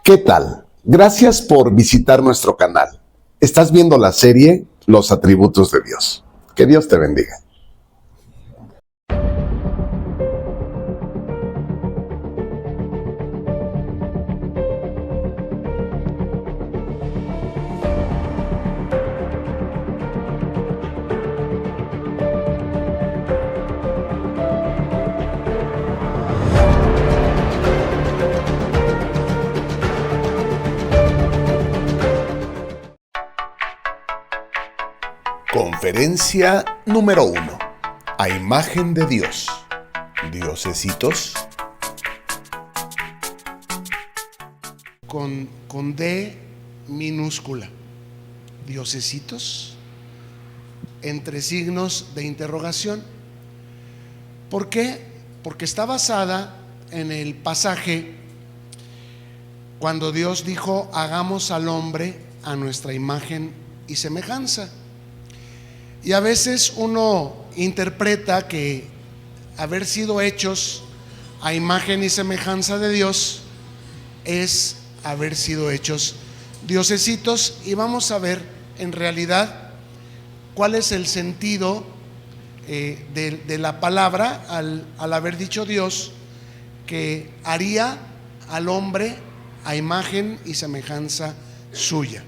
¿Qué tal? Gracias por visitar nuestro canal. Estás viendo la serie Los Atributos de Dios. Que Dios te bendiga. Conferencia número 1. A imagen de Dios. Diosesitos. Con D minúscula. Diosesitos. Entre signos de interrogación. ¿Por qué? Porque está basada en el pasaje cuando Dios dijo: hagamos al hombre a nuestra imagen y semejanza. Y a veces uno interpreta que haber sido hechos a imagen y semejanza de Dios es haber sido hechos diosesitos, y vamos a ver en realidad cuál es el sentido de la palabra al haber dicho Dios que haría al hombre a imagen y semejanza suya.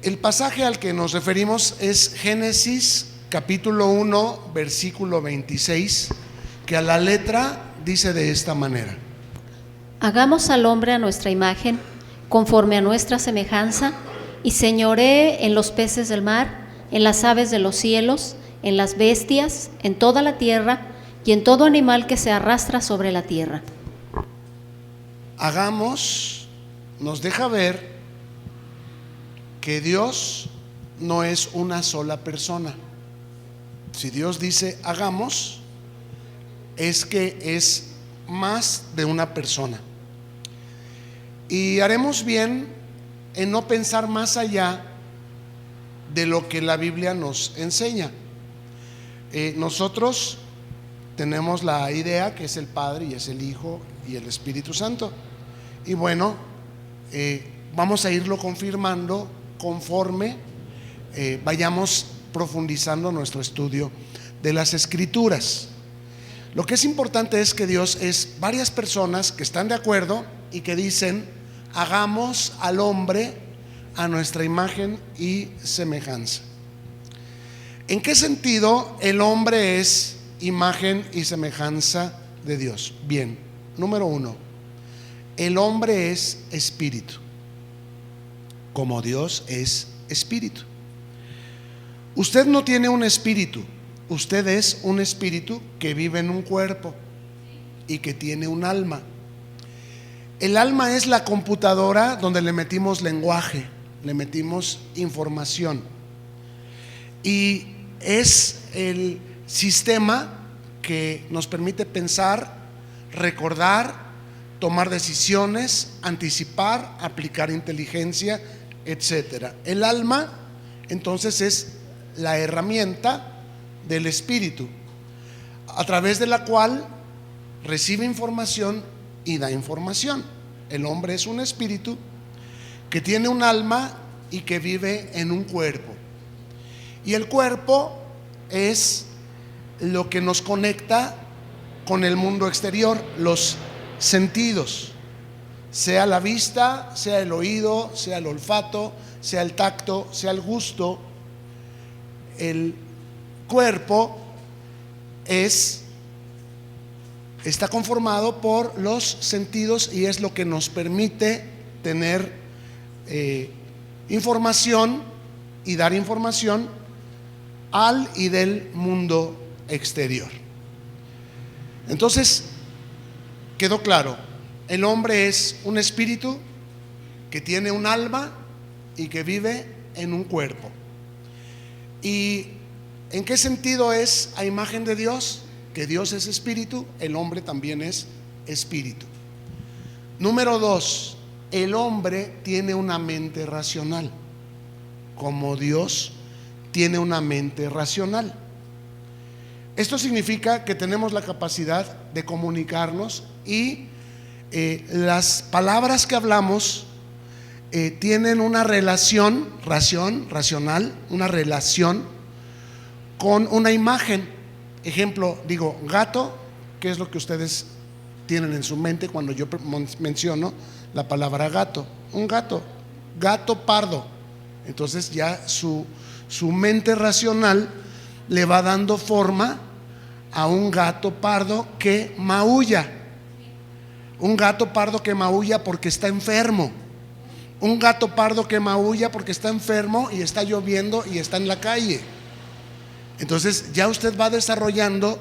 El pasaje al que nos referimos es Génesis capítulo 1 versículo 26, que a la letra dice de esta manera: Hagamos al hombre a nuestra imagen, conforme a nuestra semejanza, y señoree en los peces del mar, en las aves de los cielos, en las bestias, en toda la tierra y en todo animal que se arrastra sobre la tierra. Hagamos nos deja ver que Dios no es una sola persona. Si Dios dice hagamos, es que es más de una persona. Y haremos bien en no pensar más allá de lo que la Biblia nos enseña. Nosotros tenemos la idea que es el Padre y es el Hijo y el Espíritu Santo. Y bueno, vamos a irlo confirmando conforme vayamos profundizando nuestro estudio de las Escrituras. Lo que es importante es que Dios es varias personas que están de acuerdo y que dicen: hagamos al hombre a nuestra imagen y semejanza. ¿En qué sentido el hombre es imagen y semejanza de Dios? Bien, número 1, el hombre es espíritu, como Dios es espíritu. Usted no tiene un espíritu, usted es un espíritu que vive en un cuerpo y que tiene un alma. El alma es la computadora donde le metimos lenguaje, le metimos información, y es el sistema que nos permite pensar, recordar, tomar decisiones, anticipar, aplicar inteligencia, etcétera. El alma entonces es la herramienta del espíritu, a través de la cual recibe información y da información. El hombre es un espíritu que tiene un alma y que vive en un cuerpo. Y el cuerpo es lo que nos conecta con el mundo exterior, los sentidos, sea la vista, sea el oído, sea el olfato, sea el tacto, sea el gusto. El cuerpo está conformado por los sentidos y es lo que nos permite tener información y dar información al y del mundo exterior. Entonces, quedó claro, el hombre es un espíritu que tiene un alma y que vive en un cuerpo. ¿Y en qué sentido es a imagen de Dios? Que Dios es espíritu, el hombre también es espíritu. Número 2, el hombre tiene una mente racional, como Dios tiene una mente racional. Esto significa que tenemos la capacidad de comunicarnos y las palabras que hablamos tienen una relación racional, una relación con una imagen. Ejemplo, digo gato, ¿qué es lo que ustedes tienen en su mente cuando yo menciono la palabra gato? Un gato, gato pardo. Entonces ya su mente racional le va dando forma a un gato pardo que maulla. Un gato pardo que maulla porque está enfermo. Un gato pardo que maulla porque está enfermo y está lloviendo y está en la calle. Entonces ya usted va desarrollando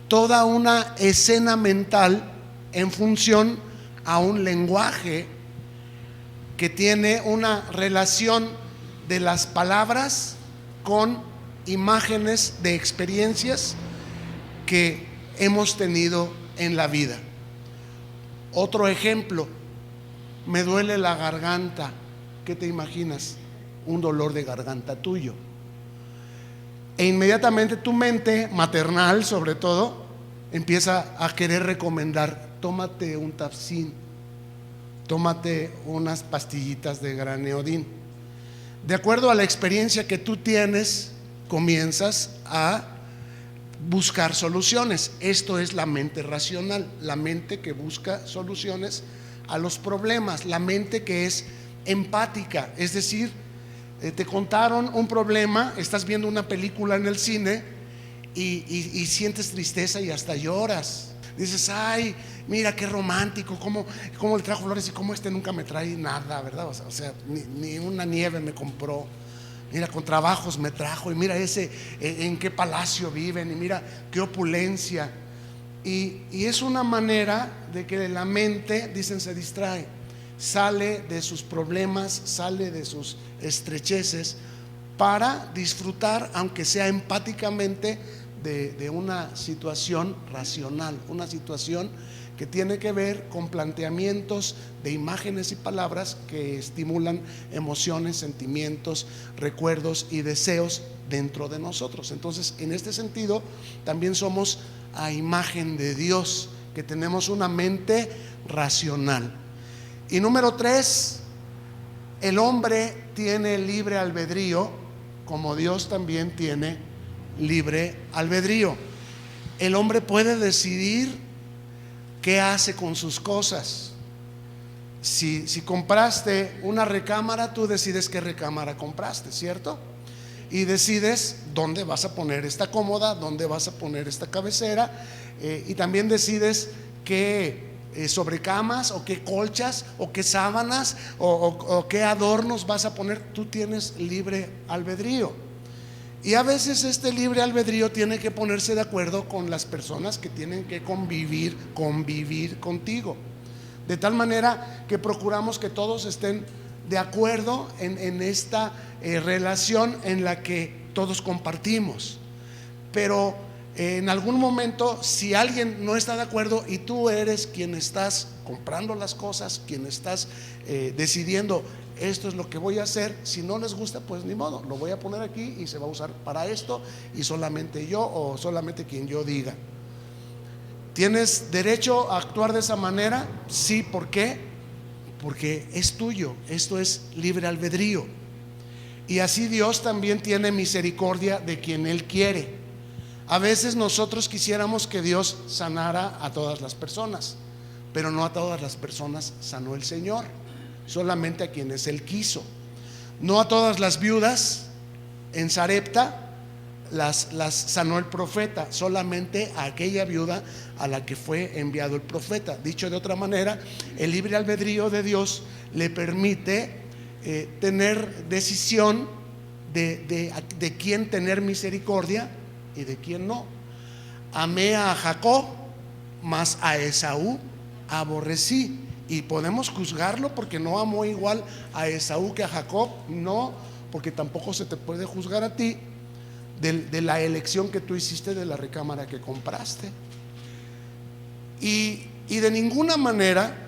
toda una escena mental en función a un lenguaje que tiene una relación de las palabras con imágenes de experiencias que hemos tenido en la vida. Otro ejemplo, me duele la garganta. ¿Qué te imaginas? Un dolor de garganta tuyo. E inmediatamente tu mente maternal, sobre todo, empieza a querer recomendar: tómate un Tapsin, tómate unas pastillitas de Graneodin. De acuerdo a la experiencia que tú tienes, comienzas a buscar soluciones. Esto es la mente racional, la mente que busca soluciones a los problemas, la mente que es empática. Es decir, te contaron un problema, estás viendo una película en el cine y sientes tristeza y hasta lloras. Dices: ay, mira qué romántico, cómo le trajo flores y cómo nunca me trae nada, ¿verdad? O sea, ni una nieve me compró. Mira, con trabajos me trajo, y mira en qué palacio viven, y mira qué opulencia. Y es una manera de que la mente, dicen, se distrae, sale de sus problemas, sale de sus estrecheces para disfrutar, aunque sea empáticamente, de una situación racional, una situación que tiene que ver con planteamientos de imágenes y palabras que estimulan emociones, sentimientos, recuerdos y deseos dentro de nosotros. Entonces, en este sentido, también somos a imagen de Dios, que tenemos una mente racional. Y número 3, el hombre tiene libre albedrío, como Dios también tiene libre albedrío. El hombre puede decidir qué hace con sus cosas. Si compraste una recámara, tú decides qué recámara compraste, ¿cierto? Y decides dónde vas a poner esta cómoda, dónde vas a poner esta cabecera, y también decides qué sobrecamas o qué colchas o qué sábanas o qué adornos vas a poner. Tú tienes libre albedrío. Y a veces este libre albedrío tiene que ponerse de acuerdo con las personas que tienen que convivir contigo, de tal manera que procuramos que todos estén de acuerdo en esta relación en la que todos compartimos. Pero en algún momento, si alguien no está de acuerdo y tú eres quien estás comprando las cosas, quien estás decidiendo: esto es lo que voy a hacer, si no les gusta, pues ni modo, lo voy a poner aquí y se va a usar para esto, y solamente yo o solamente quien yo diga. ¿Tienes derecho a actuar de esa manera? Sí. ¿Por qué? Porque es tuyo. Esto es libre albedrío. Y así Dios también tiene misericordia de quien Él quiere. A veces nosotros quisiéramos que Dios sanara a todas las personas, pero no a todas las personas sanó el Señor, solamente a quienes Él quiso. No a todas las viudas en Sarepta las sanó el profeta, solamente a aquella viuda a la que fue enviado el profeta. Dicho de otra manera, el libre albedrío de Dios le permite tener decisión de quién tener misericordia y de quién no. Amé a Jacob, mas a Esaú aborrecí. Y podemos juzgarlo porque no amó igual a Esaú que a Jacob. No, porque tampoco se te puede juzgar a ti de la elección que tú hiciste de la recámara que compraste. Y de ninguna manera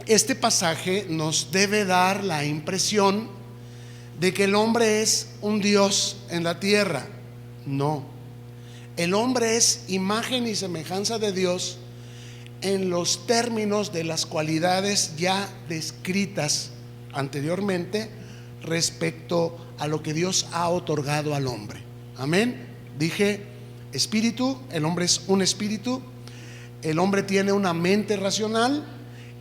este pasaje nos debe dar la impresión de que el hombre es un Dios en la tierra. No, el hombre es imagen y semejanza de Dios en los términos de las cualidades ya descritas anteriormente respecto a lo que Dios ha otorgado al hombre. Amén. Dije espíritu, el hombre es un espíritu, el hombre tiene una mente racional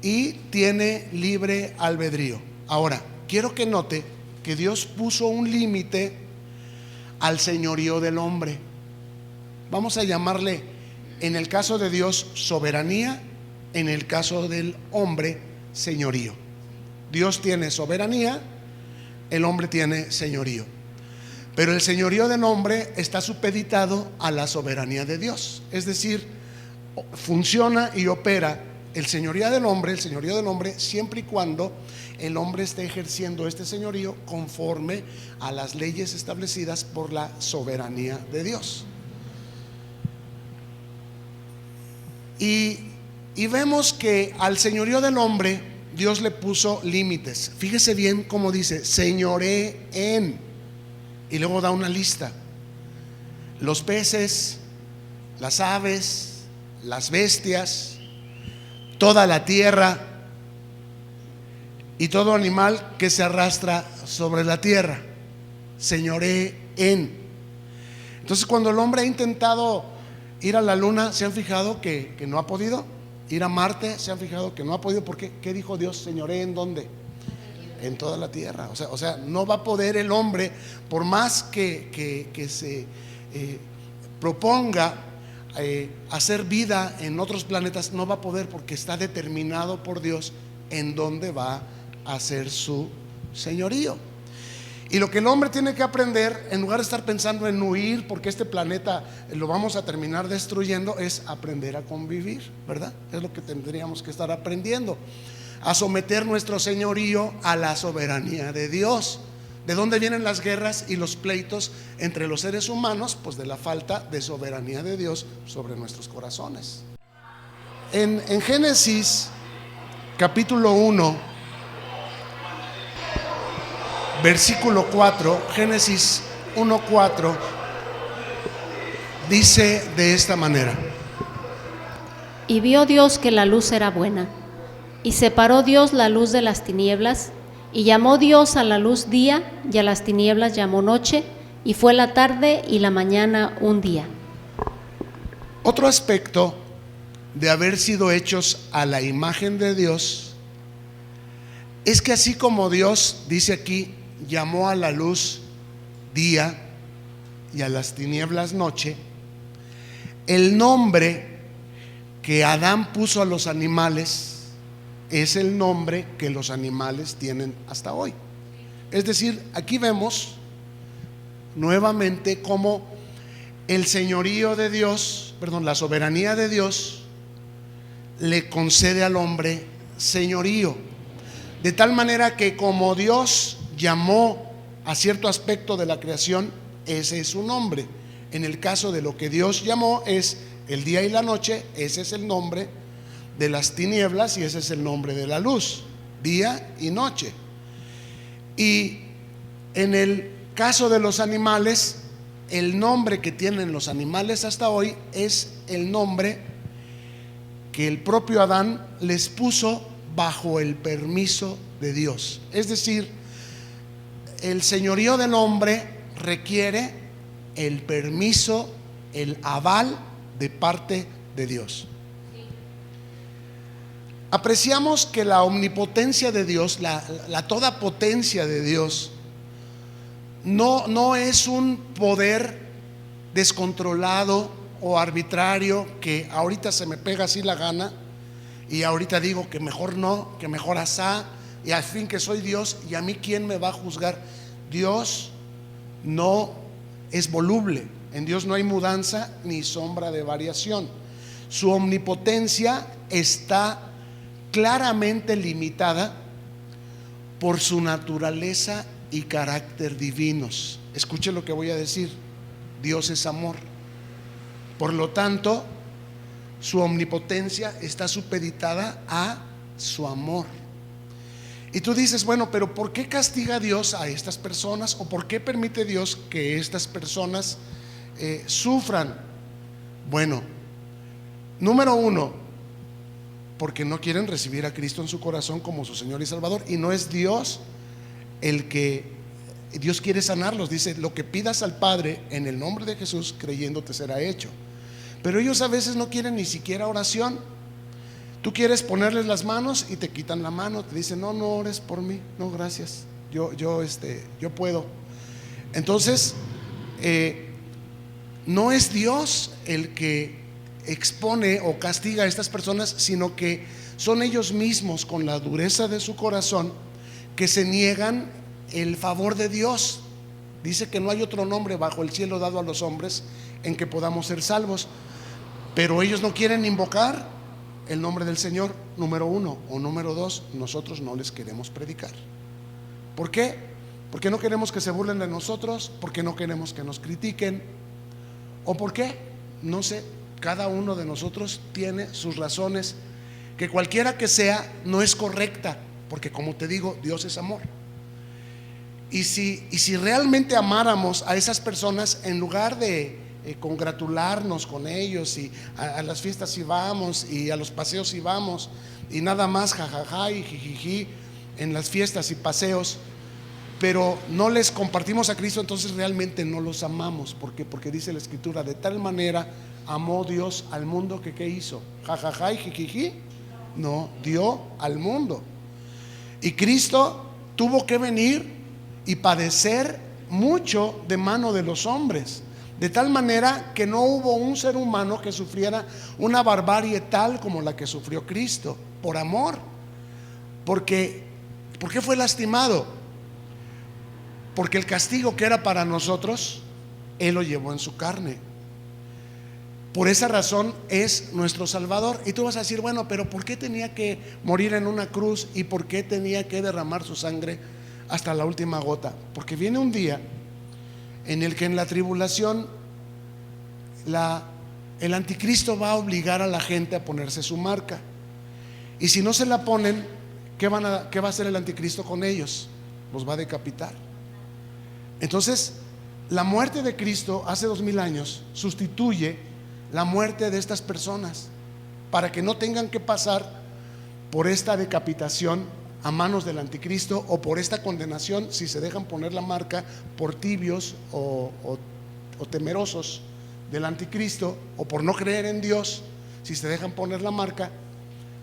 y tiene libre albedrío. Ahora, quiero que note que Dios puso un límite al señorío del hombre. Vamos a llamarle, en el caso de Dios, soberanía, en el caso del hombre, señorío. Dios tiene soberanía, el hombre tiene señorío. Pero el señorío del hombre está supeditado a la soberanía de Dios. Es decir, funciona y opera el señorío del hombre siempre y cuando el hombre esté ejerciendo este señorío conforme a las leyes establecidas por la soberanía de Dios. Y vemos que al señorío del hombre Dios le puso límites. Fíjese bien cómo dice: señoré en, y luego da una lista: los peces, las aves, las bestias, toda la tierra y todo animal que se arrastra sobre la tierra. Señoré en. Entonces, cuando el hombre ha intentado ir a la luna, ¿se han fijado que no ha podido? Ir a Marte, ¿se han fijado que no ha podido? ¿Por qué? ¿Qué dijo Dios? Señoré en ¿dónde? En toda la tierra. O sea, no va a poder el hombre, por más que se proponga hacer vida en otros planetas, no va a poder, porque está determinado por Dios en dónde va a hacer su señorío. Y lo que el hombre tiene que aprender, en lugar de estar pensando en huir porque este planeta lo vamos a terminar destruyendo, es aprender a convivir, ¿verdad? Es lo que tendríamos que estar aprendiendo, a someter nuestro señorío a la soberanía de Dios. ¿De dónde vienen las guerras y los pleitos entre los seres humanos? Pues de la falta de soberanía de Dios sobre nuestros corazones. En Génesis capítulo 1, versículo 4, Génesis 1:4, dice de esta manera: Y vio Dios que la luz era buena, y separó Dios la luz de las tinieblas, y llamó Dios a la luz día, y a las tinieblas llamó noche, y fue la tarde y la mañana un día. Otro aspecto de haber sido hechos a la imagen de Dios es que así como Dios, dice aquí, llamó a la luz día y a las tinieblas noche, el nombre que Adán puso a los animales es el nombre que los animales tienen hasta hoy. Es decir, aquí vemos nuevamente cómo el señorío de Dios, la soberanía de Dios le concede al hombre señorío, de tal manera que como Dios llamó a cierto aspecto de la creación, ese es su nombre. En el caso de lo que Dios llamó es el día y la noche, ese es el nombre de las tinieblas y ese es el nombre de la luz, día y noche. Y en el caso de los animales, el nombre que tienen los animales hasta hoy es el nombre que el propio Adán les puso bajo el permiso de Dios. Es decir, el señorío del hombre requiere el permiso, el aval de parte de Dios. Apreciamos que la omnipotencia de Dios, la toda potencia de Dios, no es un poder descontrolado o arbitrario que ahorita se me pega así la gana y ahorita digo que mejor no, que mejor asá, y al fin que soy Dios y a mí quién me va a juzgar. Dios no es voluble, en Dios no hay mudanza ni sombra de variación. Su omnipotencia está claramente limitada por su naturaleza y carácter divinos. Escuche lo que voy a decir: Dios es amor. Por lo tanto, su omnipotencia está supeditada a su amor. Y tú dices, bueno, pero ¿por qué castiga Dios a estas personas? ¿O por qué permite Dios que estas personas sufran? Bueno, número uno, porque no quieren recibir a Cristo en su corazón como su Señor y Salvador. Y no es Dios el que, Dios quiere sanarlos. Dice, lo que pidas al Padre en el nombre de Jesús, creyendo te será hecho. Pero ellos a veces no quieren ni siquiera oración. Tú quieres ponerles las manos y te quitan la mano, te dicen, no, no ores por mí, no, gracias, yo puedo. Entonces, no es Dios el que expone o castiga a estas personas, sino que son ellos mismos, con la dureza de su corazón, que se niegan el favor de Dios. Dice que no hay otro nombre bajo el cielo dado a los hombres en que podamos ser salvos, pero ellos no quieren invocar el nombre del Señor, número uno. O número dos, nosotros no les queremos predicar. ¿Por qué? Porque no queremos que se burlen de nosotros, porque no queremos que nos critiquen, o por qué, no sé. Cada uno de nosotros tiene sus razones, que cualquiera que sea no es correcta, porque como te digo, Dios es amor. Y si realmente amáramos a esas personas, en lugar de congratularnos con ellos, y a las fiestas sí vamos, y a los paseos sí vamos, y nada más jajaja y jijiji en las fiestas y paseos, pero no les compartimos a Cristo, entonces realmente no los amamos. ¿Por qué? Porque dice la Escritura, de tal manera amó Dios al mundo que ¿qué hizo? Jajaja y jijiji. No, dio al mundo. Y Cristo tuvo que venir y padecer mucho de mano de los hombres, de tal manera que no hubo un ser humano que sufriera una barbarie tal como la que sufrió Cristo, por amor. ¿Por qué fue lastimado? Porque el castigo que era para nosotros, Él lo llevó en su carne. Por esa razón es nuestro Salvador. Y tú vas a decir, bueno, pero ¿por qué tenía que morir en una cruz? ¿Y por qué tenía que derramar su sangre hasta la última gota? Porque viene un día en el que en la tribulación el anticristo va a obligar a la gente a ponerse su marca. Y si no se la ponen, ¿qué va a hacer el anticristo con ellos? Los va a decapitar. Entonces, la muerte de Cristo hace 2000 años sustituye la muerte de estas personas, para que no tengan que pasar por esta decapitación a manos del anticristo, o por esta condenación si se dejan poner la marca por tibios o temerosos del anticristo, o por no creer en Dios. Si se dejan poner la marca,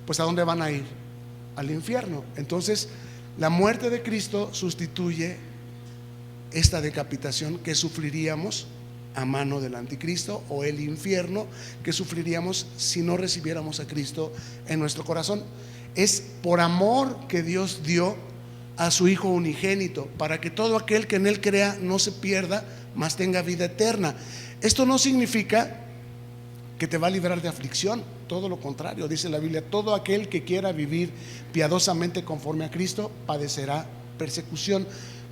pues ¿a dónde van a ir? Al infierno. Entonces, la muerte de Cristo sustituye esta decapitación que sufriríamos a mano del anticristo, o el infierno que sufriríamos si no recibiéramos a Cristo en nuestro corazón. Es por amor que Dios dio a su Hijo unigénito, para que todo aquel que en Él crea no se pierda, mas tenga vida eterna. Esto no significa que te va a librar de aflicción, todo lo contrario. Dice la Biblia, todo aquel que quiera vivir piadosamente conforme a Cristo padecerá persecución.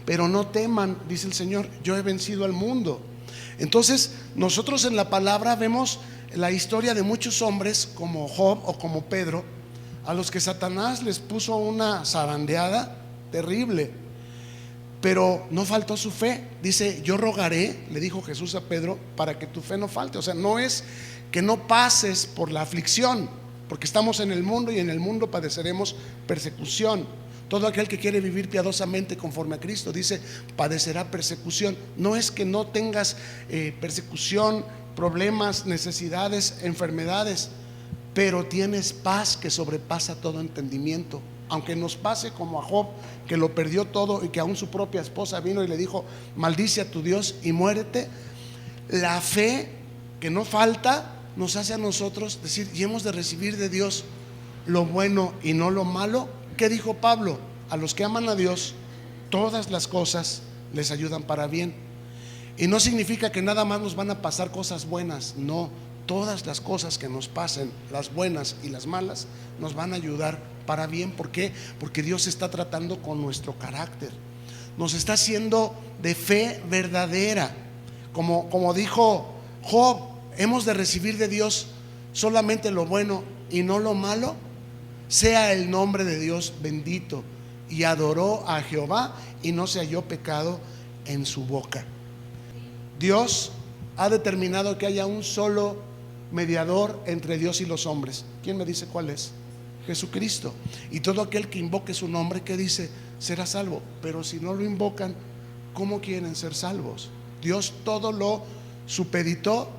Pero no teman, dice el Señor, yo he vencido al mundo. Entonces, nosotros en la palabra vemos la historia de muchos hombres como Job o como Pedro, a los que Satanás les puso una zarandeada terrible, pero no faltó su fe. Dice, yo rogaré, le dijo Jesús a Pedro, para que tu fe no falte. O sea, no es que no pases por la aflicción, porque estamos en el mundo y en el mundo padeceremos persecución. Todo aquel que quiere vivir piadosamente conforme a Cristo, dice, padecerá persecución. No es que no tengas persecución, problemas, necesidades, enfermedades, pero tienes paz que sobrepasa todo entendimiento. Aunque nos pase como a Job, que lo perdió todo y que aún su propia esposa vino y le dijo, maldice a tu Dios y muérete. La fe que no falta nos hace a nosotros decir, y hemos de recibir de Dios lo bueno y no lo malo. ¿Qué dijo Pablo? A los que aman a Dios, todas las cosas les ayudan para bien. Y no significa que nada más nos van a pasar cosas buenas. No, todas las cosas que nos pasen, las buenas y las malas, nos van a ayudar para bien. ¿Por qué? Porque Dios está tratando con nuestro carácter, nos está haciendo de fe verdadera. Como dijo Job, hemos de recibir de Dios solamente lo bueno y no lo malo. Sea el nombre de Dios bendito. Y adoró a Jehová y no se halló pecado en su boca. Dios ha determinado que haya un solo mediador entre Dios y los hombres. ¿Quién me dice cuál es? Jesucristo. Y todo aquel que invoque su nombre, ¿qué dice? Será salvo. Pero si no lo invocan, ¿cómo quieren ser salvos? Dios todo lo supeditó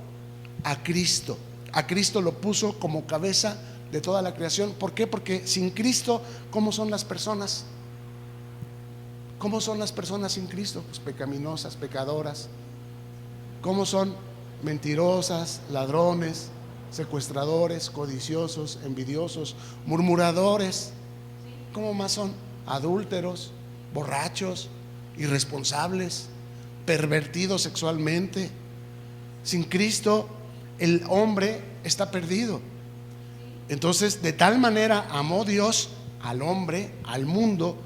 a Cristo. A Cristo lo puso como cabeza de toda la creación. ¿Por qué? Porque sin Cristo, ¿cómo son las personas? ¿Cómo son las personas sin Cristo? Pues pecaminosas, pecadoras. ¿Cómo son? Mentirosas, ladrones, secuestradores, codiciosos, envidiosos, murmuradores. ¿Cómo más son? Adúlteros, borrachos, irresponsables, pervertidos sexualmente. Sin Cristo el hombre está perdido. Entonces, de tal manera amó Dios al hombre, al mundo,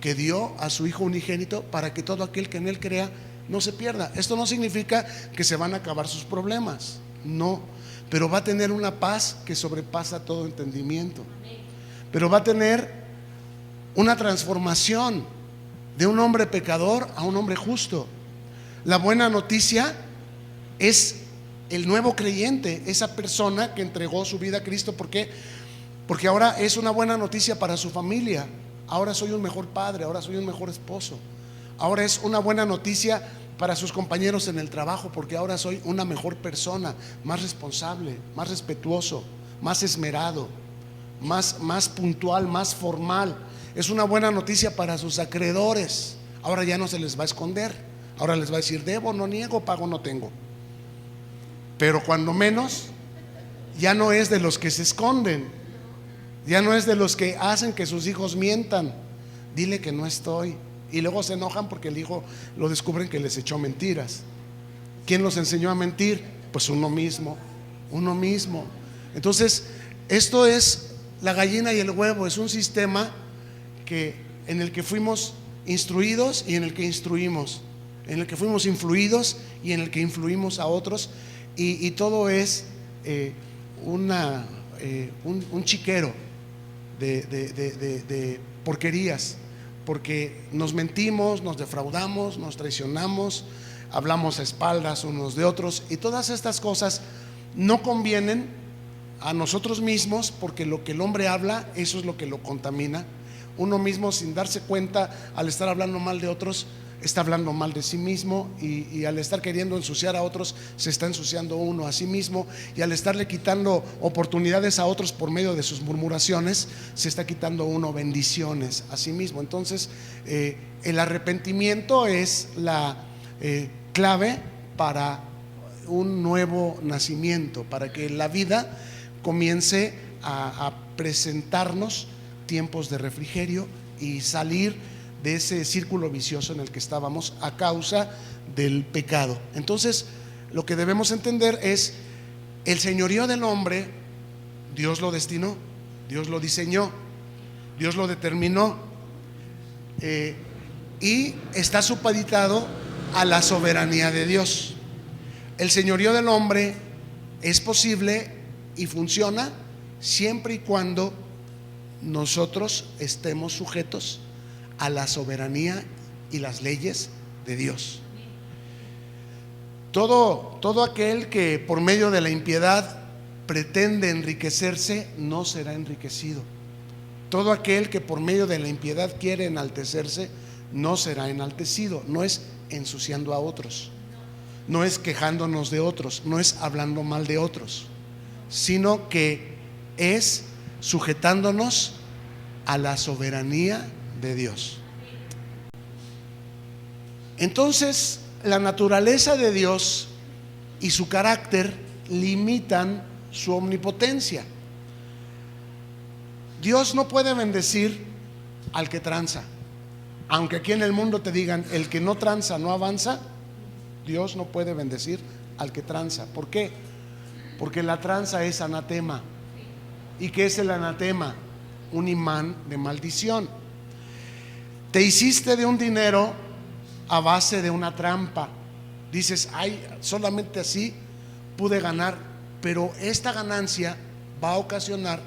que dio a su Hijo unigénito para que todo aquel que en él crea no se pierda. Esto no significa que se van a acabar sus problemas, no, pero va a tener una paz que sobrepasa todo entendimiento. Pero va a tener una transformación de un hombre pecador a un hombre justo. La buena noticia es el nuevo creyente, esa persona que entregó su vida a Cristo. ¿Por qué? Porque ahora es una buena noticia para su familia. Ahora soy un mejor padre, ahora soy un mejor esposo. Ahora es una buena noticia para sus compañeros en el trabajo, porque ahora soy una mejor persona, más responsable, más respetuoso, más esmerado, más puntual, más formal. Es una buena noticia para sus acreedores. Ahora ya no se les va a esconder. Ahora les va a decir: debo, no niego, pago, no tengo. Pero cuando menos, ya no es de los que se esconden. Ya no es de los que hacen que sus hijos mientan. Dile que no estoy. Y luego se enojan porque el hijo lo descubren que les echó mentiras. ¿Quién los enseñó a mentir? Pues uno mismo. Uno mismo. Entonces, esto es la gallina y el huevo. Es un sistema en el que fuimos instruidos y en el que instruimos. En el que fuimos influidos y en el que influimos a otros. Y todo es un chiquero de porquerías, porque nos mentimos, nos defraudamos, nos traicionamos, hablamos a espaldas unos de otros, y todas estas cosas no convienen a nosotros mismos, porque lo que el hombre habla, eso es lo que lo contamina. Uno mismo, sin darse cuenta, al estar hablando mal de otros, está hablando mal de sí mismo, y al estar queriendo ensuciar a otros, se está ensuciando uno a sí mismo, y al estarle quitando oportunidades a otros por medio de sus murmuraciones, se está quitando uno bendiciones a sí mismo. Entonces, el arrepentimiento es la clave para un nuevo nacimiento, para que la vida comience a presentarnos tiempos de refrigerio y salir de ese círculo vicioso en el que estábamos a causa del pecado. Entonces, lo que debemos entender es: el señorío del hombre, Dios lo destinó, Dios lo diseñó, Dios lo determinó, y está supeditado a la soberanía de Dios. El señorío del hombre es posible y funciona siempre y cuando nosotros estemos sujetos a la soberanía y las leyes de Dios. Todo aquel que por medio de la impiedad pretende enriquecerse no será enriquecido. Todo aquel que por medio de la impiedad quiere enaltecerse no será enaltecido. No es ensuciando a otros, no es quejándonos de otros, no es hablando mal de otros, sino que es sujetándonos a la soberanía de Dios. Entonces, la naturaleza de Dios y su carácter limitan su omnipotencia. Dios no puede bendecir al que tranza. Aunque aquí en el mundo te digan: el que no tranza no avanza, Dios no puede bendecir al que tranza. ¿Por qué? Porque la tranza es anatema. ¿Y qué es el anatema? Un imán de maldición. Te hiciste de un dinero a base de una trampa. Dices: ay, solamente así pude ganar. Pero esta ganancia va a ocasionar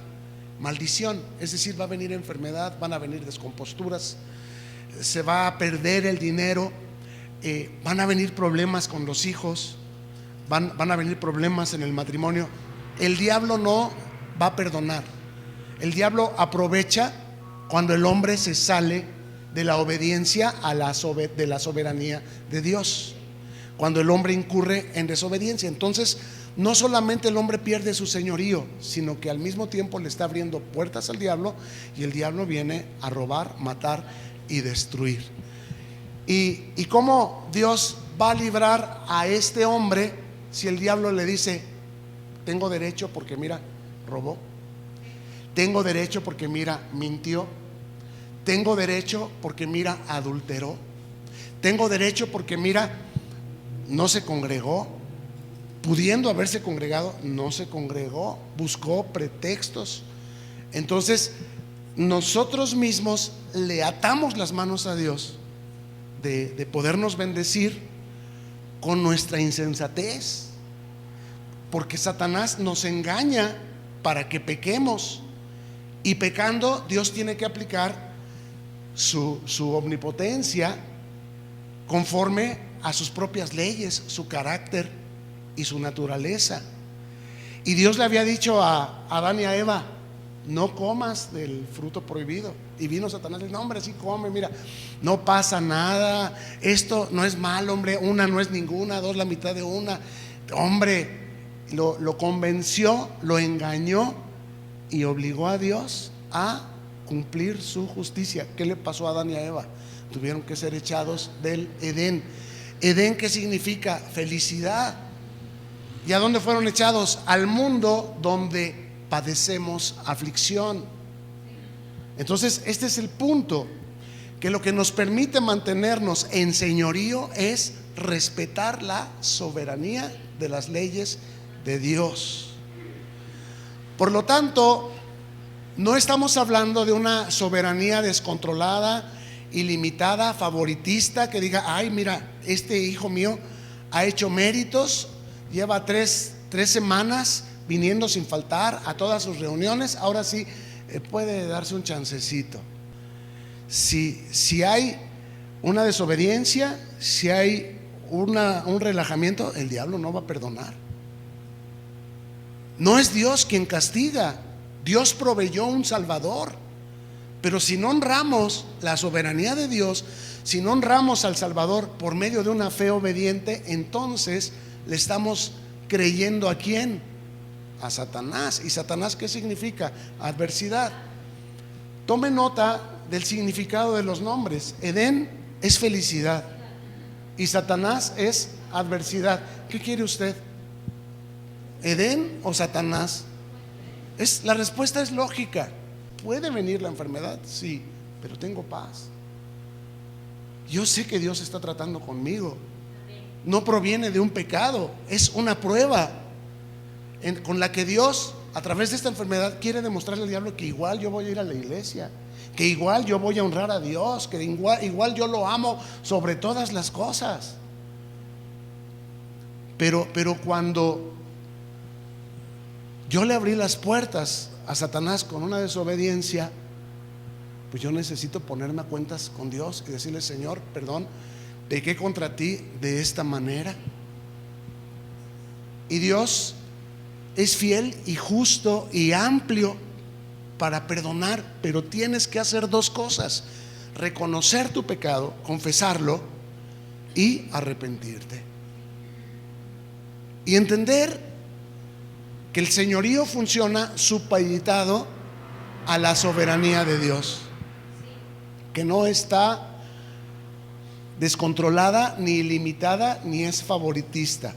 maldición. Es decir, va a venir enfermedad, van a venir descomposturas, se va a perder el dinero, van a venir problemas con los hijos, van a venir problemas en el matrimonio. El diablo no va a perdonar. El diablo aprovecha cuando el hombre se sale de la obediencia de la soberanía de Dios, cuando el hombre incurre en desobediencia. Entonces, no solamente el hombre pierde su señorío, sino que al mismo tiempo le está abriendo puertas al diablo, y el diablo viene a robar, matar y destruir. ¿Y cómo Dios va a librar a este hombre si el diablo le dice: tengo derecho porque mira, robó, tengo derecho porque mira, mintió, tengo derecho porque mira, adulteró, tengo derecho porque mira, no se congregó, pudiendo haberse congregado, no se congregó, buscó pretextos? Entonces nosotros mismos le atamos las manos a Dios de podernos bendecir con nuestra insensatez, porque Satanás nos engaña para que pequemos, y pecando Dios tiene que aplicar su omnipotencia conforme a sus propias leyes, su carácter y su naturaleza. Y Dios le había dicho a Adán y a Eva: no comas del fruto prohibido. Y vino Satanás y le dijo: no, hombre, sí come, mira, no pasa nada, esto no es mal, hombre, una no es ninguna, dos la mitad de una. Hombre, lo convenció, lo engañó y obligó a Dios a cumplir su justicia. ¿Qué le pasó a Adán y a Eva? Tuvieron que ser echados del Edén. Edén, ¿qué significa? Felicidad. ¿Y a dónde fueron echados? Al mundo donde padecemos aflicción. Entonces, este es el punto, que lo que nos permite mantenernos en señorío es respetar la soberanía de las leyes de Dios. Por lo tanto, no estamos hablando de una soberanía descontrolada, ilimitada, favoritista, que diga: ay, mira, este hijo mío ha hecho méritos, lleva tres semanas viniendo sin faltar a todas sus reuniones, ahora sí puede darse un chancecito. Si hay una desobediencia, si hay un relajamiento, el diablo no va a perdonar. No es Dios quien castiga, Dios proveyó un Salvador. Pero si no honramos la soberanía de Dios, si no honramos al Salvador por medio de una fe obediente, entonces le estamos creyendo ¿a quién? A Satanás. ¿Y Satanás qué significa? Adversidad. Tome nota del significado de los nombres. Edén es felicidad y Satanás es adversidad. ¿Qué quiere usted? ¿Edén o Satanás? La respuesta es lógica. ¿Puede venir la enfermedad? Sí, pero tengo paz. Yo sé que Dios está tratando conmigo. No proviene de un pecado, es una prueba con la que Dios, a través de esta enfermedad, quiere demostrarle al diablo que igual yo voy a ir a la iglesia, que igual yo voy a honrar a Dios, que igual yo lo amo sobre todas las cosas. Pero cuando yo le abrí las puertas a Satanás con una desobediencia, pues yo necesito ponerme a cuentas con Dios y decirle: Señor, perdón, pequé contra ti de esta manera. Y Dios es fiel y justo y amplio para perdonar, pero tienes que hacer dos cosas: reconocer tu pecado, confesarlo y arrepentirte. Y entender que el señorío funciona supeditado a la soberanía de Dios, que no está descontrolada, ni ilimitada, ni es favoritista.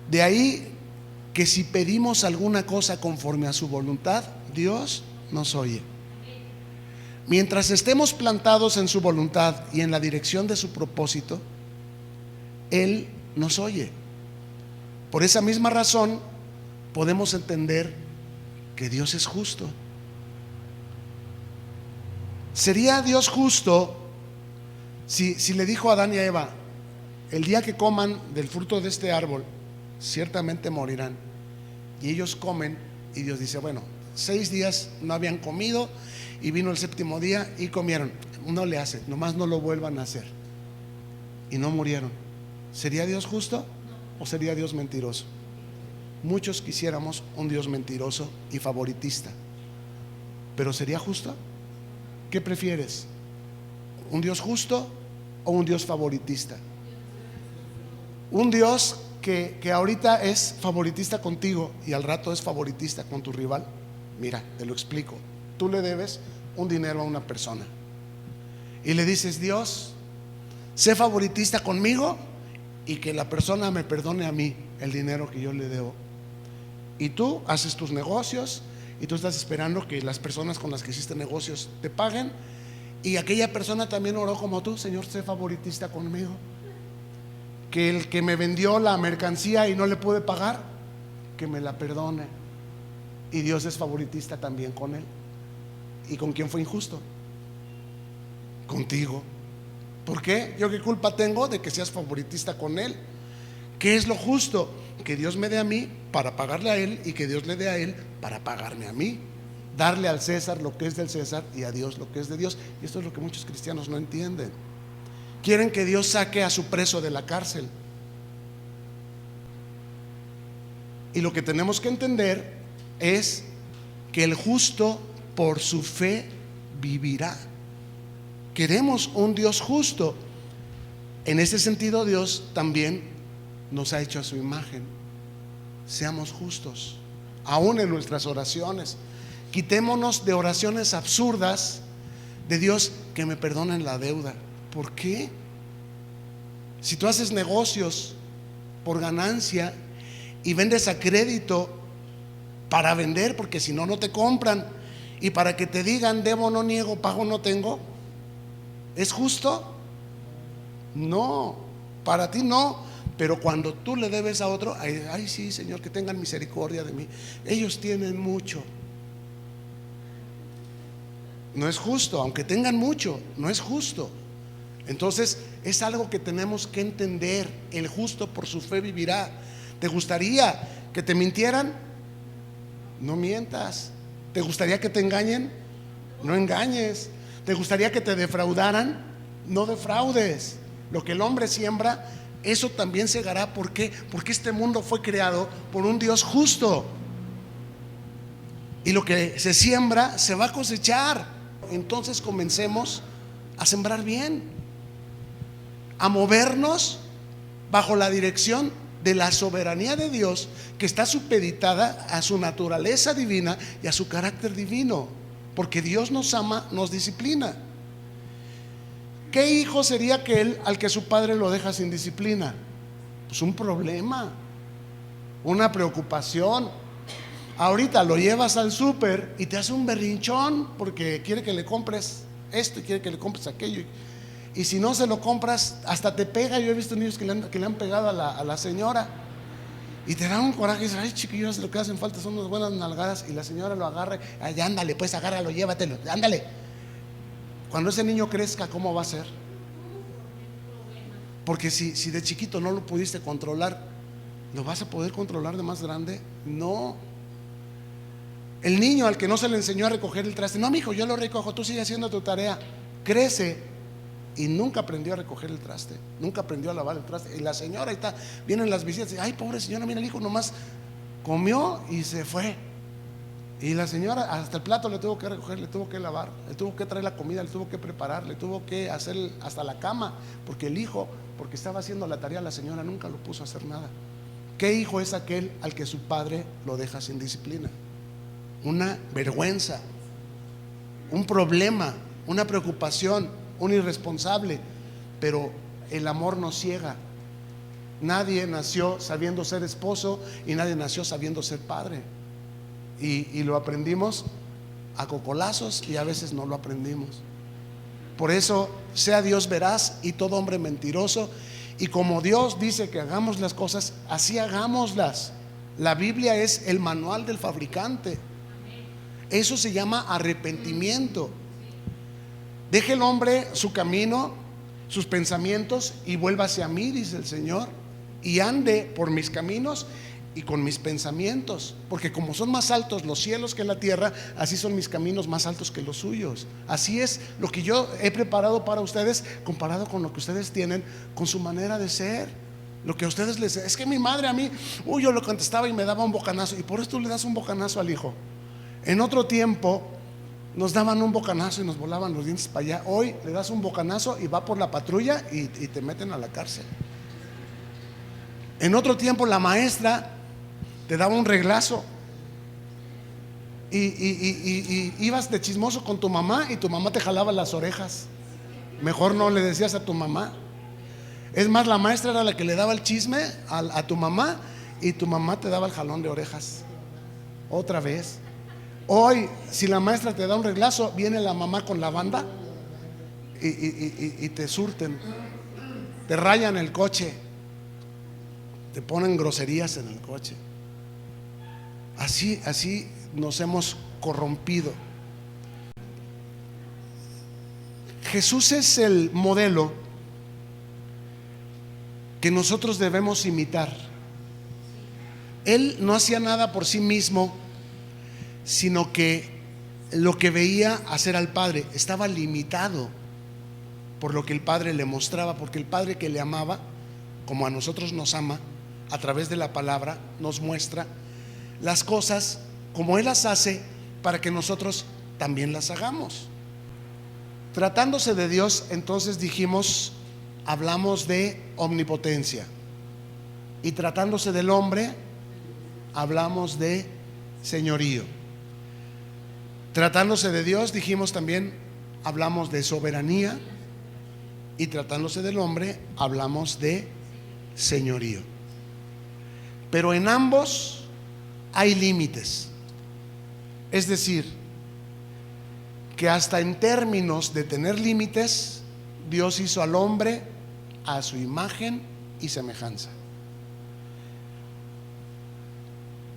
De ahí que si pedimos alguna cosa conforme a su voluntad, Dios nos oye. Mientras estemos plantados en su voluntad y en la dirección de su propósito, Él nos oye. Por esa misma razón podemos entender que Dios es justo. ¿Sería Dios justo si le dijo a Adán y a Eva: el día que coman del fruto de este árbol, ciertamente morirán? Y ellos comen, y Dios dice: bueno, 6 días no habían comido, y vino el 7º día y comieron. No le hace, nomás no lo vuelvan a hacer. Y no murieron. ¿Sería Dios justo o sería Dios mentiroso? Muchos quisiéramos un Dios mentiroso y favoritista, pero ¿sería justo? ¿Qué prefieres? ¿Un Dios justo o un Dios favoritista? Un Dios que ahorita es favoritista contigo y al rato es favoritista con tu rival. Mira, te lo explico. Tú le debes un dinero a una persona y le dices: Dios, sé favoritista conmigo y que la persona me perdone a mí el dinero que yo le debo. Y tú haces tus negocios y tú estás esperando que las personas con las que hiciste negocios te paguen, y aquella persona también oró como tú: Señor, sé favoritista conmigo, que el que me vendió la mercancía y no le pude pagar, que me la perdone. Y Dios es favoritista también con él. ¿Y con quién fue injusto? Contigo. ¿Por qué? ¿Yo qué culpa tengo de que seas favoritista con él? ¿Qué es lo justo? Que Dios me dé a mí para pagarle a él, y que Dios le dé a él para pagarme a mí. Darle al César lo que es del César y a Dios lo que es de Dios. Y esto es lo que muchos cristianos no entienden. Quieren que Dios saque a su preso de la cárcel. Y lo que tenemos que entender es que el justo por su fe vivirá. Queremos un Dios justo. En ese sentido, Dios también nos ha hecho a su imagen. Seamos justos, aún en nuestras oraciones. Quitémonos de oraciones absurdas de Dios, que me perdonen la deuda. ¿Por qué? Si tú haces negocios por ganancia y vendes a crédito para vender, porque si no, no te compran, y para que te digan debo no niego, pago no tengo, ¿es justo? No, para ti no. Pero cuando tú le debes a otro, ay sí, Señor, que tengan misericordia de mí, ellos tienen mucho. No es justo, aunque tengan mucho, no es justo. Entonces es algo que tenemos que entender. El justo por su fe vivirá. ¿Te gustaría que te mintieran? No mientas. ¿Te gustaría que te engañen? No engañes. ¿Te gustaría que te defraudaran? No defraudes. Lo que el hombre siembra, eso también segará. ¿Por qué? Porque este mundo fue creado por un Dios justo, y lo que se siembra se va a cosechar. Entonces comencemos a sembrar bien, a movernos bajo la dirección de la soberanía de Dios, que está supeditada a su naturaleza divina y a su carácter divino, porque Dios nos ama, nos disciplina. ¿Qué hijo sería aquel al que su padre lo deja sin disciplina? Pues un problema, una preocupación. Ahorita lo llevas al súper y te hace un berrinchón porque quiere que le compres esto y quiere que le compres aquello, y si no se lo compras hasta te pega. Yo he visto niños que le han pegado a la señora, y te da un coraje y dices: ay, chiquillos, lo que hacen falta son unas buenas nalgadas. Y la señora lo agarra: ay, ándale, pues agárralo, llévatelo, ándale. Cuando ese niño crezca, ¿cómo va a ser? Porque si de chiquito no lo pudiste controlar, ¿lo vas a poder controlar de más grande? No. El niño al que no se le enseñó a recoger el traste: no, mijo, yo lo recojo, tú sigue haciendo tu tarea. Crece y nunca aprendió a recoger el traste, nunca aprendió a lavar el traste. Y la señora, ahí está, vienen las visitas: ay, pobre señora, mira, el hijo nomás comió y se fue. Y la señora hasta el plato le tuvo que recoger, le tuvo que lavar, le tuvo que traer la comida, le tuvo que preparar, le tuvo que hacer hasta la cama, porque el hijo, porque estaba haciendo la tarea, la señora nunca lo puso a hacer nada. ¿Qué hijo es aquel al que su padre lo deja sin disciplina? Una vergüenza, un problema, una preocupación, un irresponsable. Pero el amor nos ciega. Nadie nació sabiendo ser esposo y nadie nació sabiendo ser padre, y lo aprendimos a cocolazos, y a veces no lo aprendimos. Por eso, sea Dios veraz y todo hombre mentiroso, y como Dios dice que hagamos las cosas, así hagámoslas. La Biblia es el manual del fabricante. Eso se llama arrepentimiento. Deje el hombre su camino, sus pensamientos, y vuelva hacia mí, dice el Señor, y ande por mis caminos y con mis pensamientos, porque como son más altos los cielos que la tierra, así son mis caminos más altos que los suyos. Así es lo que yo he preparado para ustedes, comparado con lo que ustedes tienen, con su manera de ser. Lo que a ustedes les... Es que mi madre a mí, yo lo contestaba y me daba un bocanazo, y por eso tú le das un bocanazo al hijo. En otro tiempo nos daban un bocanazo y nos volaban los dientes para allá. Hoy le das un bocanazo y va por la patrulla y te meten a la cárcel. En otro tiempo la maestra te daba un reglazo y ibas de chismoso con tu mamá y tu mamá te jalaba las orejas. Mejor no le decías a tu mamá. Es más, la maestra era la que le daba el chisme a tu mamá y tu mamá te daba el jalón de orejas. Otra vez. Hoy, si la maestra te da un reglazo, viene la mamá con la banda y te surten, te rayan el coche, te ponen groserías en el coche. Así nos hemos corrompido. Jesús es el modelo que nosotros debemos imitar. Él no hacía nada por sí mismo, sino que lo que veía hacer al Padre, estaba limitado por lo que el Padre le mostraba, porque el Padre que le amaba, como a nosotros nos ama, a través de la palabra nos muestra las cosas como Él las hace para que nosotros también las hagamos. Tratándose de Dios, entonces hablamos de omnipotencia, y tratándose del hombre, hablamos de señorío. Tratándose de Dios, hablamos de soberanía, y tratándose del hombre, hablamos de señorío. Pero en ambos hay límites. Es decir, que hasta en términos de tener límites, Dios hizo al hombre a su imagen y semejanza.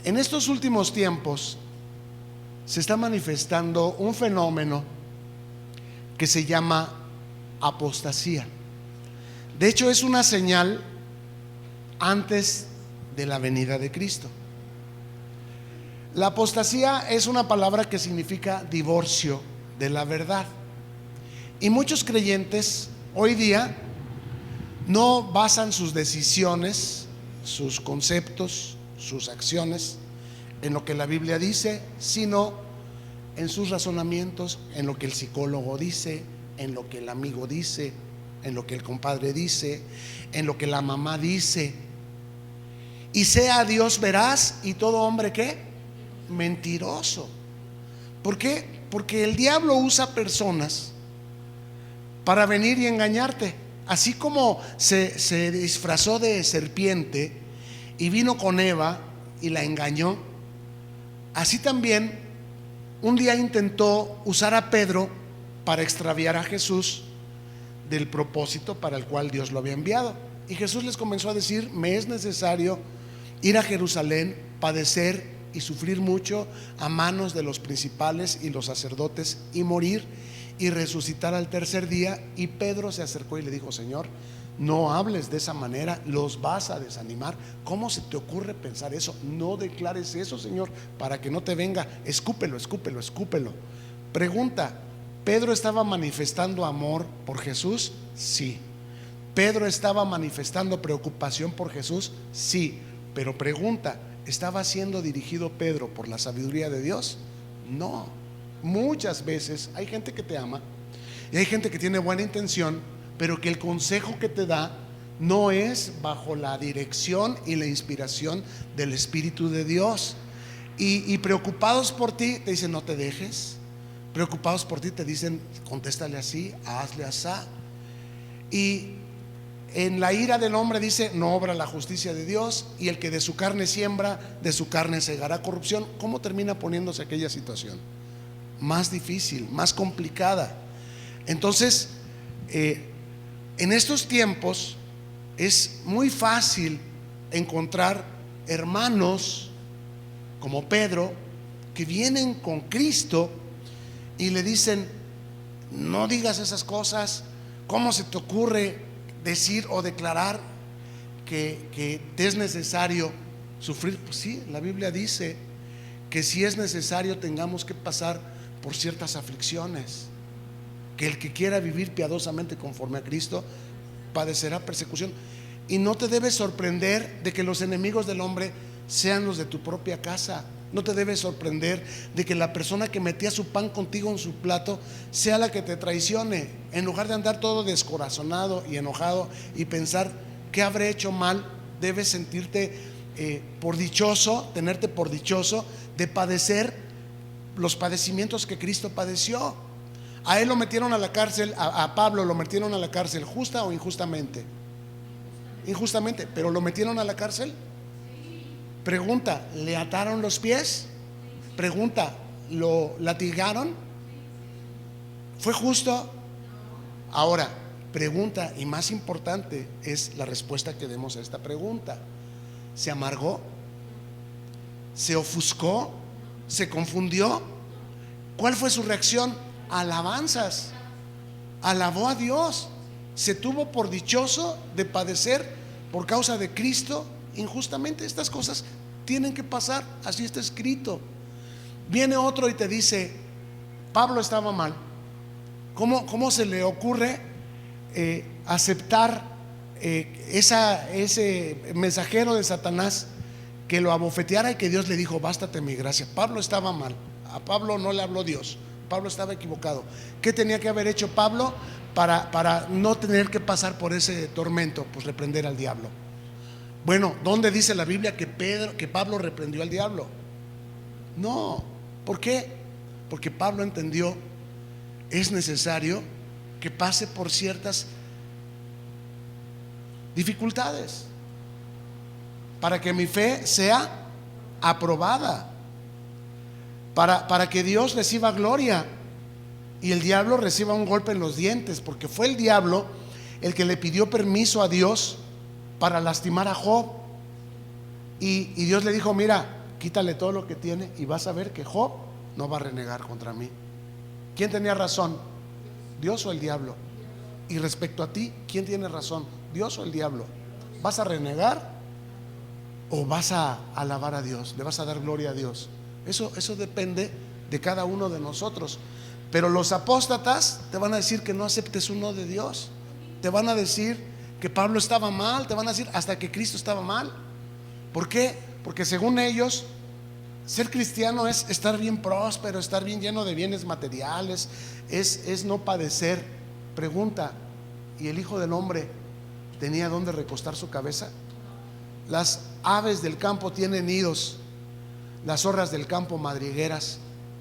En estos últimos tiempos se está manifestando un fenómeno que se llama apostasía. De hecho, es una señal antes de la venida de Cristo. La apostasía es una palabra que significa divorcio de la verdad. Y muchos creyentes hoy día no basan sus decisiones, sus conceptos, sus acciones en lo que la Biblia dice, sino en sus razonamientos, en lo que el psicólogo dice, en lo que el amigo dice, en lo que el compadre dice, en lo que la mamá dice. Y sea Dios veraz y todo hombre ¿qué? Mentiroso. ¿Por qué? Porque el diablo usa personas para venir y engañarte. Así como se disfrazó de serpiente y vino con Eva y la engañó, así también un día intentó usar a Pedro para extraviar a Jesús del propósito para el cual Dios lo había enviado. Y Jesús les comenzó a decir: me es necesario ir a Jerusalén, padecer y sufrir mucho a manos de los principales y los sacerdotes, y morir y resucitar al tercer día. Y Pedro se acercó y le dijo: Señor, no hables de esa manera, los vas a desanimar. ¿Cómo se te ocurre pensar eso? No declares eso, Señor, para que no te venga. Escúpelo, escúpelo, escúpelo. Pregunta: ¿Pedro estaba manifestando amor por Jesús? Sí. ¿Pedro estaba manifestando preocupación por Jesús? Sí. Pero pregunta: ¿estaba siendo dirigido Pedro por la sabiduría de Dios? No. Muchas veces hay gente que te ama y hay gente que tiene buena intención, pero que el consejo que te da no es bajo la dirección y la inspiración del Espíritu de Dios. Y preocupados por ti te dicen: no te dejes. Preocupados por ti te dicen: contéstale así, hazle asá. Y en la ira del hombre dice: no obra la justicia de Dios, y el que de su carne siembra, de su carne segará corrupción. ¿Cómo termina poniéndose aquella situación? Más difícil, más complicada. Entonces, en estos tiempos es muy fácil encontrar hermanos como Pedro que vienen con Cristo y le dicen: no digas esas cosas. ¿Cómo se te ocurre decir o declarar que te es necesario sufrir? Pues sí, la Biblia dice que si es necesario tengamos que pasar por ciertas aflicciones, que el que quiera vivir piadosamente conforme a Cristo padecerá persecución. Y no te debes sorprender de que los enemigos del hombre sean los de tu propia casa. No te debe sorprender de que la persona que metía su pan contigo en su plato sea la que te traicione. En lugar de andar todo descorazonado y enojado y pensar qué habré hecho mal, debes sentirte por dichoso, tenerte por dichoso de padecer los padecimientos que Cristo padeció. A él lo metieron a la cárcel, a Pablo lo metieron a la cárcel, justa o injustamente. Injustamente, pero lo metieron a la cárcel. Pregunta, ¿le ataron los pies? Pregunta, ¿lo latigaron? ¿Fue justo? Ahora, pregunta, y más importante es la respuesta que demos a esta pregunta. ¿Se amargó? ¿Se ofuscó? ¿Se confundió? ¿Cuál fue su reacción? Alabanzas. Alabó a Dios. Se tuvo por dichoso de padecer por causa de Cristo injustamente. Estas cosas tienen que pasar, así está escrito. Viene otro y te dice: Pablo estaba mal. ¿Cómo se le ocurre aceptar ese mensajero de Satanás que lo abofeteara y que Dios le dijo: bástate mi gracia? Pablo estaba mal. A Pablo no le habló Dios. Pablo estaba equivocado. ¿Qué tenía que haber hecho Pablo para no tener que pasar por ese tormento? Pues reprender al diablo. Bueno, ¿dónde dice la Biblia que Pablo reprendió al diablo? No. ¿Por qué? Porque Pablo entendió: es necesario que pase por ciertas dificultades para que mi fe sea aprobada, para que Dios reciba gloria y el diablo reciba un golpe en los dientes, porque fue el diablo el que le pidió permiso a Dios para lastimar a Job. Y Dios le dijo: mira, quítale todo lo que tiene y vas a ver que Job no va a renegar contra mí. ¿Quién tenía razón? ¿Dios o el diablo? Y respecto a ti, ¿quién tiene razón? ¿Dios o el diablo? ¿Vas a renegar o vas a alabar a Dios? ¿Le vas a dar gloria a Dios? Eso depende de cada uno de nosotros. Pero los apóstatas te van a decir que no aceptes un no de Dios. Te van a decir que Pablo estaba mal. Te van a decir hasta que Cristo estaba mal. ¿Por qué? Porque según ellos, ser cristiano es estar bien próspero, estar bien lleno de bienes materiales, es no padecer. Pregunta, ¿y el Hijo del Hombre tenía dónde recostar su cabeza? Las aves del campo tienen nidos, las zorras del campo madrigueras,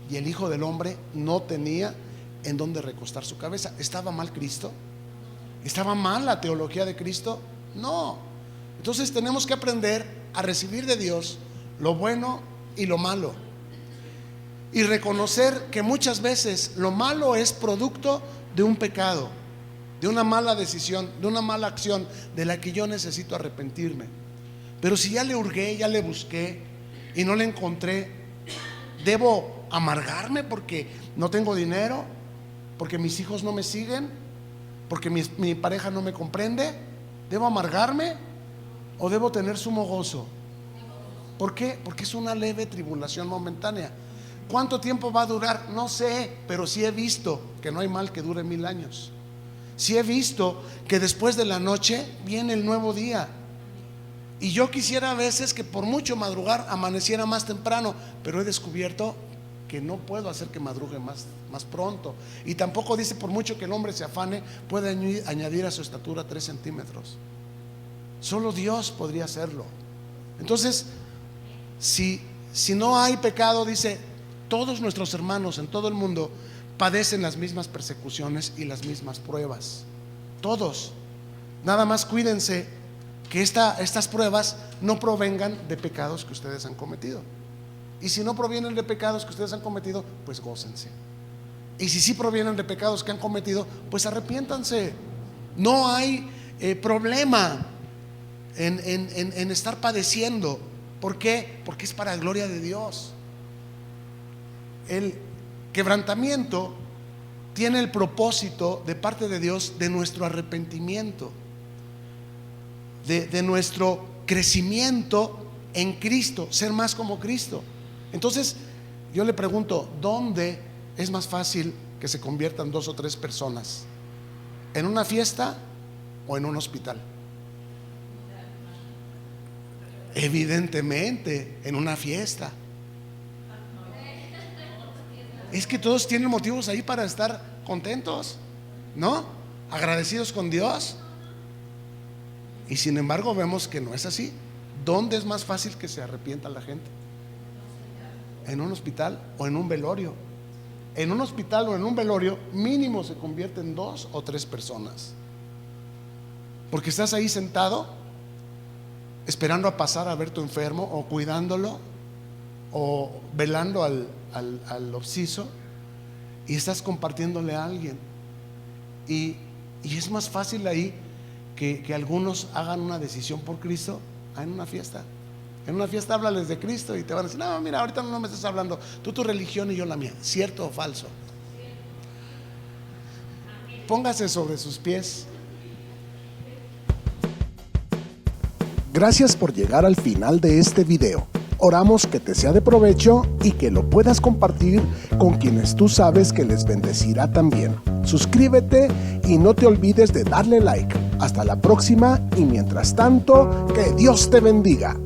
y el Hijo del Hombre no tenía en dónde recostar su cabeza. ¿Estaba mal Cristo? ¿Estaba mal la teología de Cristo? No. Entonces tenemos que aprender a recibir de Dios lo bueno y lo malo, y reconocer que muchas veces lo malo es producto de un pecado, de una mala decisión, de una mala acción de la que yo necesito arrepentirme. Pero si ya le hurgué, ya le busqué y no le encontré, ¿debo amargarme porque no tengo dinero? ¿Porque mis hijos no me siguen? ¿Porque mi pareja no me comprende? ¿Debo amargarme o debo tener sumo gozo? ¿Por qué? Porque es una leve tribulación momentánea. ¿Cuánto tiempo va a durar? No sé, pero sí he visto que no hay mal que dure 1000 años. Sí he visto que después de la noche viene el nuevo día. Y yo quisiera a veces que por mucho madrugar amaneciera más temprano, pero he descubierto que no puedo hacer que madrugue más pronto. Y tampoco dice: por mucho que el hombre se afane, puede añadir a su estatura 3 centímetros. Solo Dios podría hacerlo. Entonces, si no hay pecado, dice: todos nuestros hermanos en todo el mundo padecen las mismas persecuciones y las mismas pruebas. Todos. Nada más cuídense que estas pruebas no provengan de pecados que ustedes han cometido. Y si no provienen de pecados que ustedes han cometido, pues gócense. Y si sí provienen de pecados que han cometido, pues arrepiéntanse. No hay problema en estar padeciendo. ¿Por qué? Porque es para gloria de Dios. El quebrantamiento tiene el propósito de parte de Dios de nuestro arrepentimiento, de nuestro crecimiento en Cristo, ser más como Cristo. Entonces yo le pregunto: ¿dónde es más fácil que se conviertan 2 o 3 personas? ¿En una fiesta o en un hospital? Evidentemente en una fiesta. Es que todos tienen motivos ahí para estar contentos, ¿no? Agradecidos con Dios. Y sin embargo vemos que no es así. ¿Dónde es más fácil que se arrepienta la gente? ¿En un hospital o en un velorio? En un hospital o en un velorio mínimo se convierten 2 o 3 personas, porque estás ahí sentado esperando a pasar a ver tu enfermo, o cuidándolo, o velando al obsiso, y estás compartiéndole a alguien. Y es más fácil ahí que algunos hagan una decisión por Cristo en una fiesta. En una fiesta háblales de Cristo y te van a decir: no, mira, ahorita no me estás hablando, tú tu religión y yo la mía. ¿Cierto o falso? Póngase sobre sus pies. Gracias por llegar al final de este video. Oramos que te sea de provecho y que lo puedas compartir con quienes tú sabes que les bendecirá también. Suscríbete y no te olvides de darle like. Hasta la próxima, y mientras tanto, que Dios te bendiga.